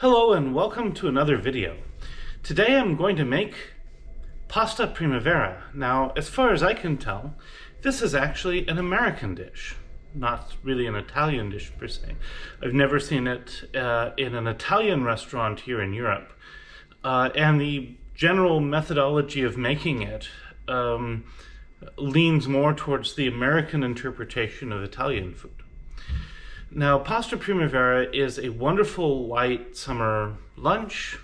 Hello and welcome to another video. Today I'm going to make pasta primavera. Now, as far as I can tell, this is actually an American dish, not really an Italian dish per se. I've never seen it in an Italian restaurant here in Europe. And the general methodology of making it leans more towards the American interpretation of Italian food. Now, pasta primavera is a wonderful light summer lunch.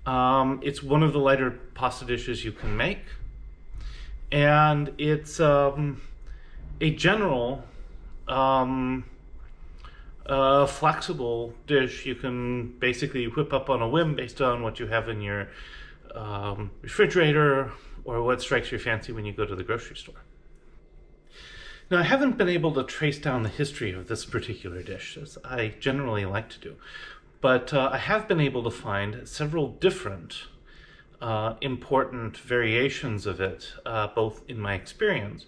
It's one of the lighter pasta dishes you can make. And it's a general, flexible dish you can basically whip up on a whim based on what you have in your refrigerator or what strikes your fancy when you go to the grocery store. Now, I haven't been able to trace down the history of this particular dish, as I generally like to do, but I have been able to find several different important variations of it, both in my experience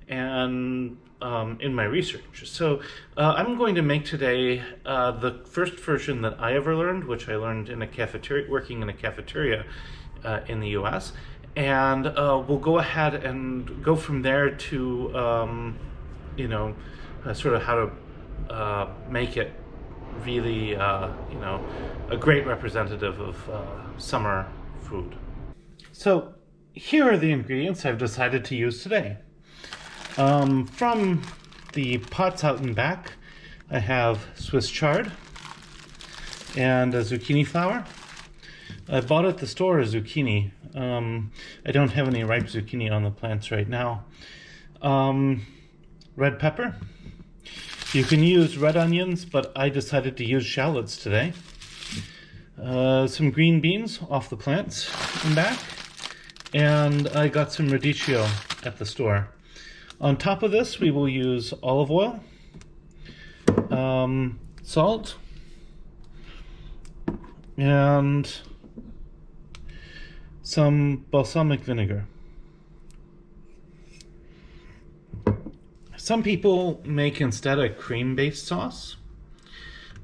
and in my research. So I'm going to make today the first version that I ever learned, which I learned in a cafeteria, working in a cafeteria in the US. And we'll go ahead and go from there to, sort of how to make it really, a great representative of summer food. So here are the ingredients I've decided to use today. From the pots out and back, I have Swiss chard and a zucchini flower. I bought at the store a zucchini. I don't have any ripe zucchini on the plants right now. Red pepper. You can use red onions, but I decided to use shallots today. Some green beans off the plants and back. And I got some raddicio at the store. On top of this, we will use olive oil, salt, and some balsamic vinegar. Some people make instead a cream-based sauce,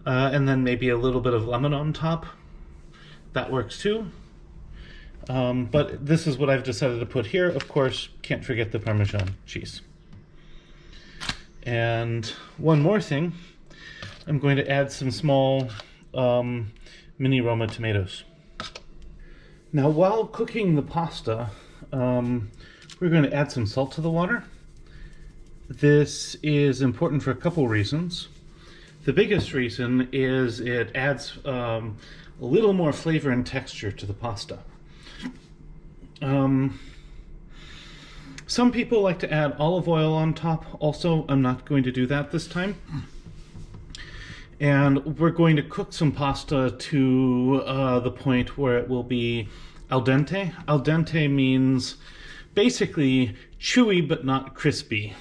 and then maybe a little bit of lemon on top. That works too. But this is what I've decided to put here. Of course, can't forget the Parmesan cheese. And one more thing, I'm going to add some small mini Roma tomatoes. Now, while cooking the pasta, we're going to add some salt to the water. This is important for a couple reasons. The biggest reason is it adds a little more flavor and texture to the pasta. Some people like to add olive oil on top. Also, I'm not going to do that this time. And we're going to cook some pasta to the point where it will be al dente. Al dente means basically chewy but not crispy.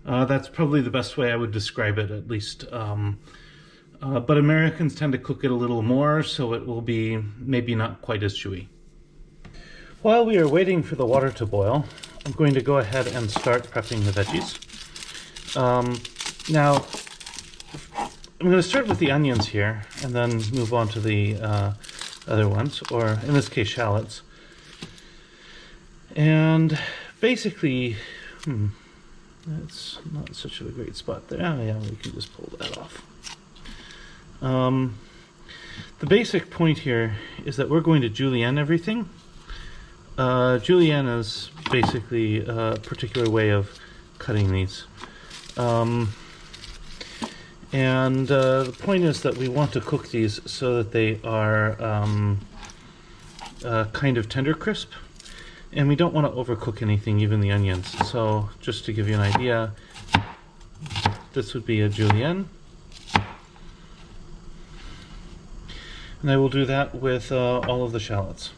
That's probably the best way I would describe it, at least. But Americans tend to cook it a little more, so it will be maybe not quite as chewy. While we are waiting for the water to boil, I'm going to go ahead and start prepping the veggies. Now, I'm going to start with the onions here, and then move on to the other ones, or in this case, shallots. And basically, that's not such a great spot there. Oh yeah, we can just pull that off. The basic point here is that we're going to julienne everything. Juilenne is basically a particular way of cutting these. And the point is that we want to cook these so that they are kind of tender crisp. And we don't want to overcook anything, even the onions. So just to give you an idea, this would be a julienne. And I will do that with all of the shallots.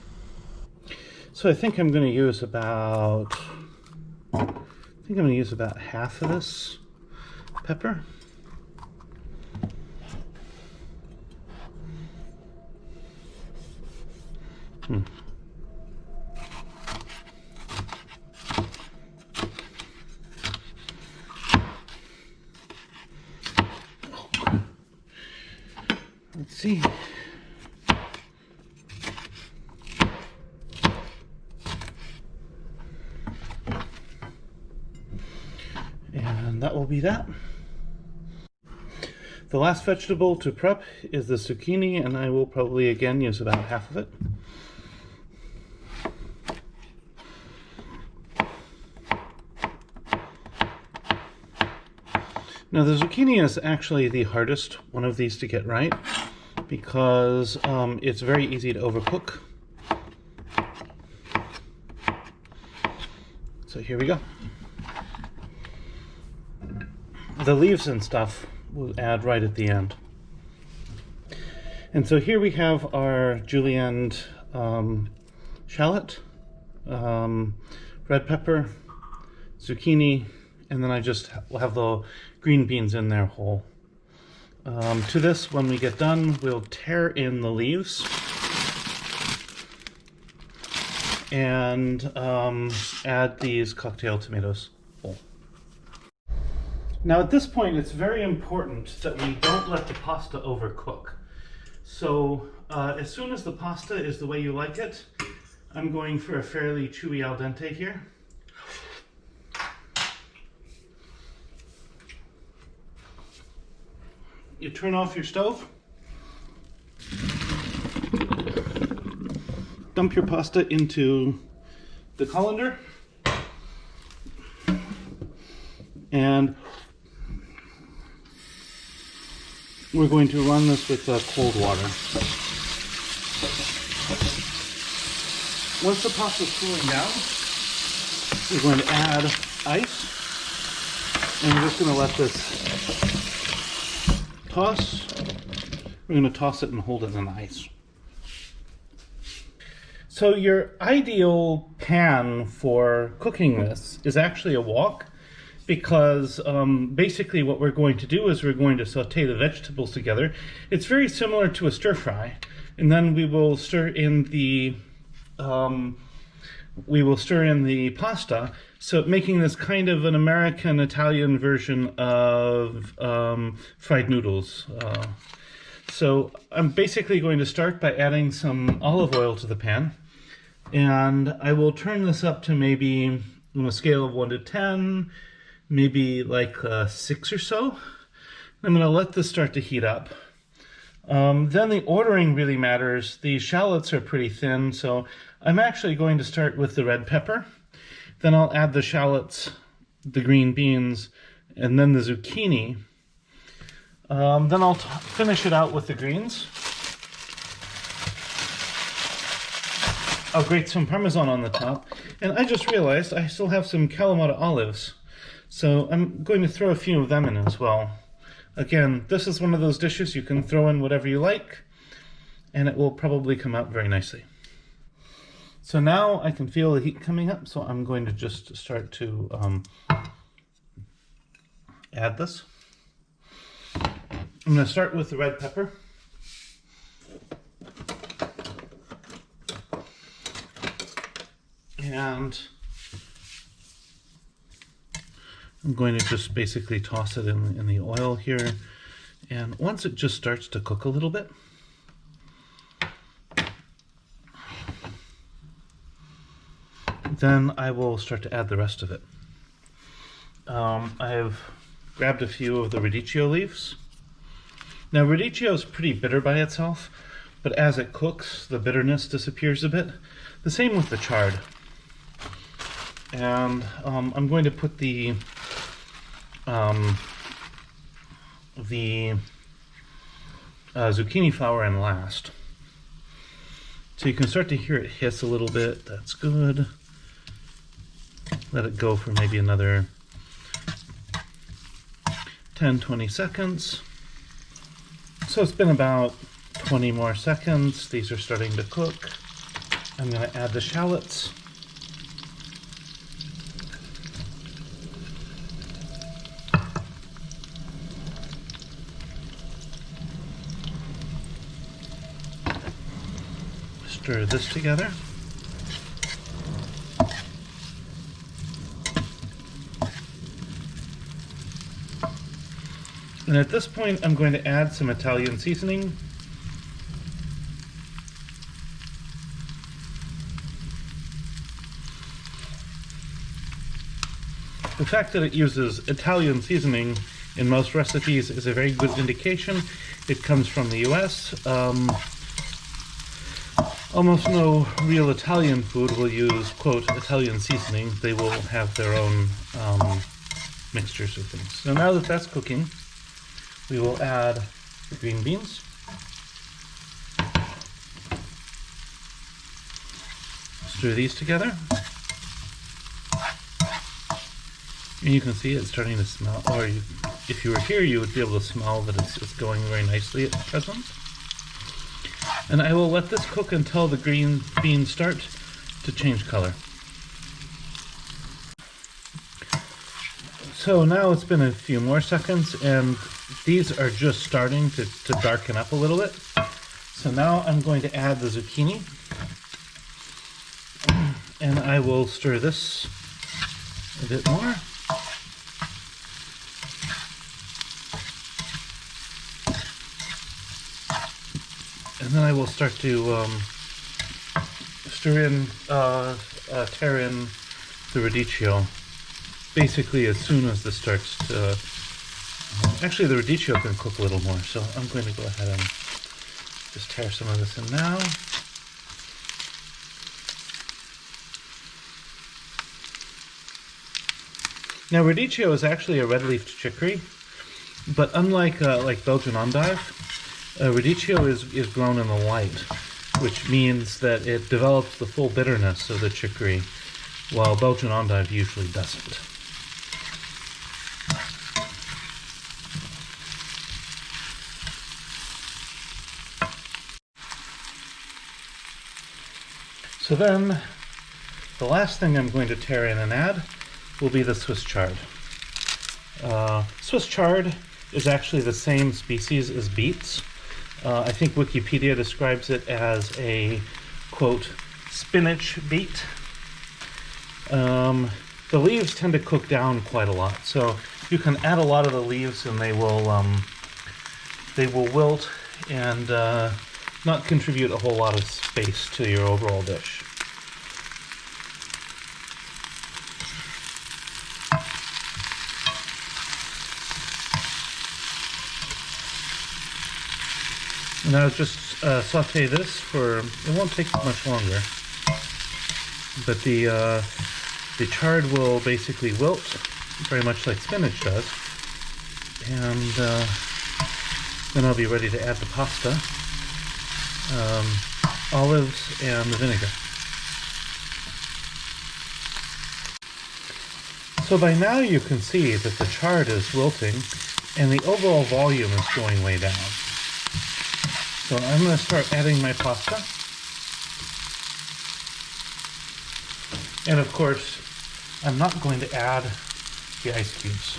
So I think I'm going to use about half of this pepper. Let's see. And that will be that. The last vegetable to prep is the zucchini, and I will probably again use about half of it. Now the zucchini is actually the hardest one of these to get right because it's very easy to overcook. So here we go. The leaves and stuff we'll add right at the end. And so here we have our Juilenne shallot, red pepper, zucchini, and then I just will have the green beans in there whole. To this, when we get done, we'll tear in the leaves and add these cocktail tomatoes whole. Now at this point, it's very important that we don't let the pasta overcook. So as soon as the pasta is the way you like it, I'm going for a fairly chewy al dente here. You turn off your stove, dump your pasta into the colander, and we're going to run this with cold water. Once the pasta is cooling down, we're going to add ice, and we're just going to let this toss. We're going to toss it and hold it in ice. So your ideal pan for cooking this is actually a wok, because basically what we're going to do is we're going to saute the vegetables together. It's very similar to a stir fry, and then we will stir in the pasta, so making this kind of an American Italian version of fried noodles. So I'm basically going to start by adding some olive oil to the pan, and I will turn this up to maybe on a scale of 1 to 10, maybe like 6 or so. I'm going to let this start to heat up. Then the ordering really matters. The shallots are pretty thin, so I'm actually going to start with the red pepper. Then I'll add the shallots, the green beans, and then the zucchini. Then I'll finish it out with the greens. I'll grate some Parmesan on the top. And I just realized I still have some Kalamata olives, so I'm going to throw a few of them in as well. Again, this is one of those dishes you can throw in whatever you like, and it will probably come out very nicely. So now I can feel the heat coming up, so I'm going to just start to add this. I'm going to start with the red pepper. And I'm going to just basically toss it in the oil here. And once it just starts to cook a little bit, then I will start to add the rest of it. I've grabbed a few of the raddicio leaves. Now raddicio is pretty bitter by itself, but as it cooks, the bitterness disappears a bit. The same with the chard. And I'm going to put the zucchini flower in last. So you can start to hear it hiss a little bit. That's good. Let it go for maybe another 10-20 seconds. So it's been about 20 more seconds. These are starting to cook. I'm going to add the shallots. Stir this together. And at this point, I'm going to add some Italian seasoning. The fact that it uses Italian seasoning in most recipes is a very good indication. It comes from the US. Almost no real Italian food will use, quote, Italian seasoning. They will have their own mixtures of things. So now that that's cooking, we will add the green beans. Stir these together. And you can see it's starting to smell, or if you were here, you would be able to smell that it's going very nicely at present. And I will let this cook until the green beans start to change color. So now it's been a few more seconds, and these are just starting to darken up a little bit. So now I'm going to add the zucchini, and I will stir this a bit more. And then I will start to tear in the raddicio, basically as soon as this starts to... actually, the raddicio can cook a little more, so I'm going to go ahead and just tear some of this in now. Now, raddicio is actually a red-leafed chicory, but unlike like Belgian endive, raddicio is grown in the light, which means that it develops the full bitterness of the chicory, while Belgian endive usually doesn't. So then, the last thing I'm going to tear in and add will be the Swiss chard. Swiss chard is actually the same species as beets. I think Wikipedia describes it as a, quote, spinach beet. The leaves tend to cook down quite a lot, so you can add a lot of the leaves and they will wilt and not contribute a whole lot of space to your overall dish. Now just saute this for, it won't take much longer, but the chard will basically wilt, very much like spinach does, and then I'll be ready to add the pasta, olives, and the vinegar. So by now you can see that the chard is wilting, and the overall volume is going way down. So I'm going to start adding my pasta. And of course, I'm not going to add the ice cubes.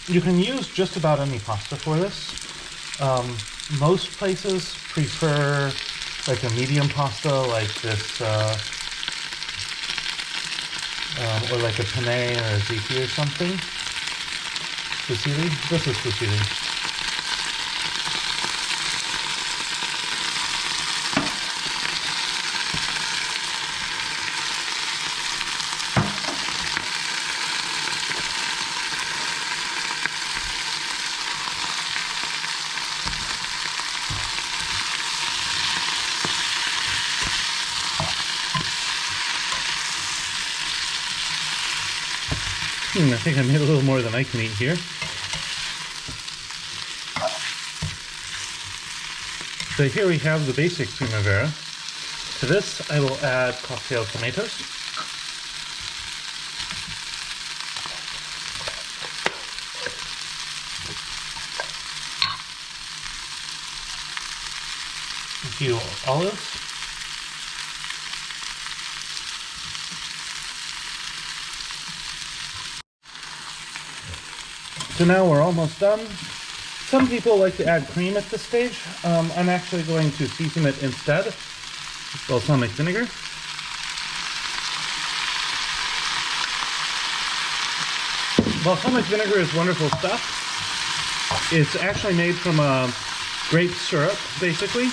You can use just about any pasta for this. Most places prefer like a medium pasta like this, or like a penne or a ziti or something. Fusilli? This is fusilli. I think I made a little more than I can eat here. So here we have the basic Primavera. To this I will add cocktail tomatoes. A few olives. So now we're almost done. Some people like to add cream at this stage. I'm actually going to season it instead with balsamic vinegar. Balsamic vinegar is wonderful stuff. It's actually made from a grape syrup, basically.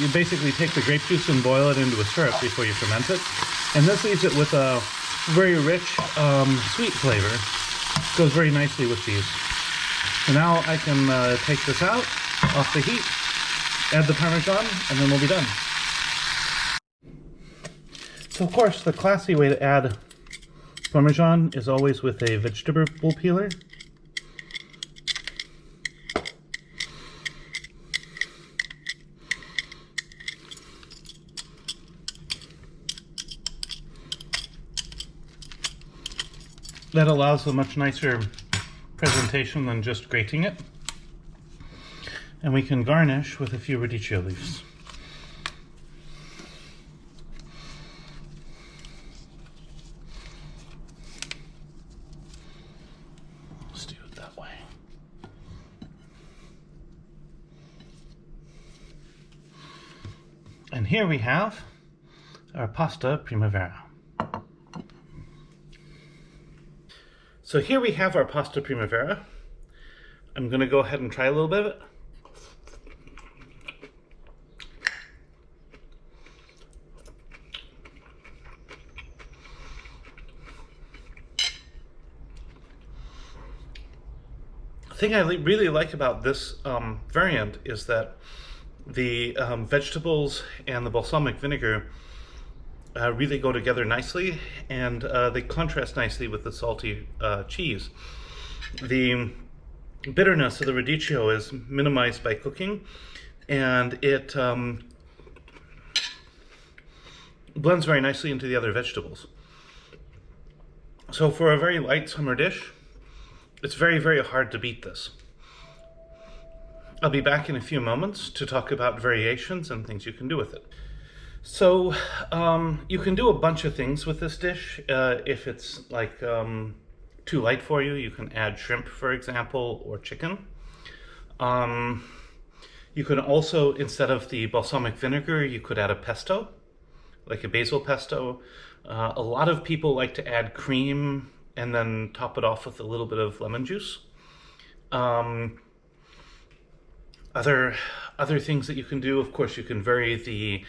You basically take the grape juice and boil it into a syrup before you ferment it. And this leaves it with a very rich, sweet flavor. It goes very nicely with these. So now I can take this out, off the heat, add the Parmesan, and then we'll be done. So of course, the classy way to add Parmesan is always with a vegetable peeler. That allows a much nicer presentation than just grating it. And we can garnish with a few raddicio leaves. Let's do it that way. And here we have our pasta Primavera. So here we have our pasta Primavera. I'm going to go ahead and try a little bit of it. The thing I really like about this variant is that the vegetables and the balsamic vinegar really go together nicely, and they contrast nicely with the salty cheese. The bitterness of the raddicio is minimized by cooking, and it blends very nicely into the other vegetables. So for a very light summer dish, it's very, very hard to beat this. I'll be back in a few moments to talk about variations and things you can do with it. So you can do a bunch of things with this dish. If it's like too light for you, you can add shrimp, for example, or chicken. You can also, instead of the balsamic vinegar, you could add a pesto, like a basil pesto. A lot of people like to add cream and then top it off with a little bit of lemon juice. Other things that you can do, of course, you can vary the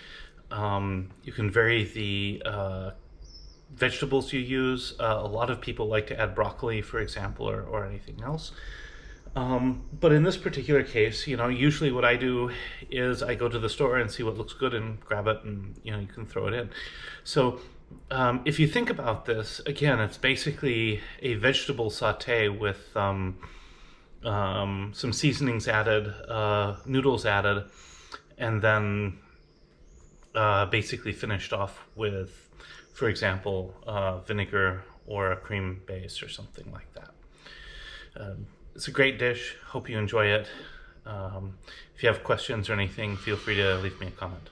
vegetables you use. A lot of people like to add broccoli, for example, or anything else. But in this particular case, usually what I do is I go to the store and see what looks good and grab it, and you can throw it in. So if you think about this, again, it's basically a vegetable saute with some seasonings added, noodles added, and then basically finished off with, for example, vinegar or a cream base or something like that. It's a great dish. Hope you enjoy it. If you have questions or anything, feel free to leave me a comment.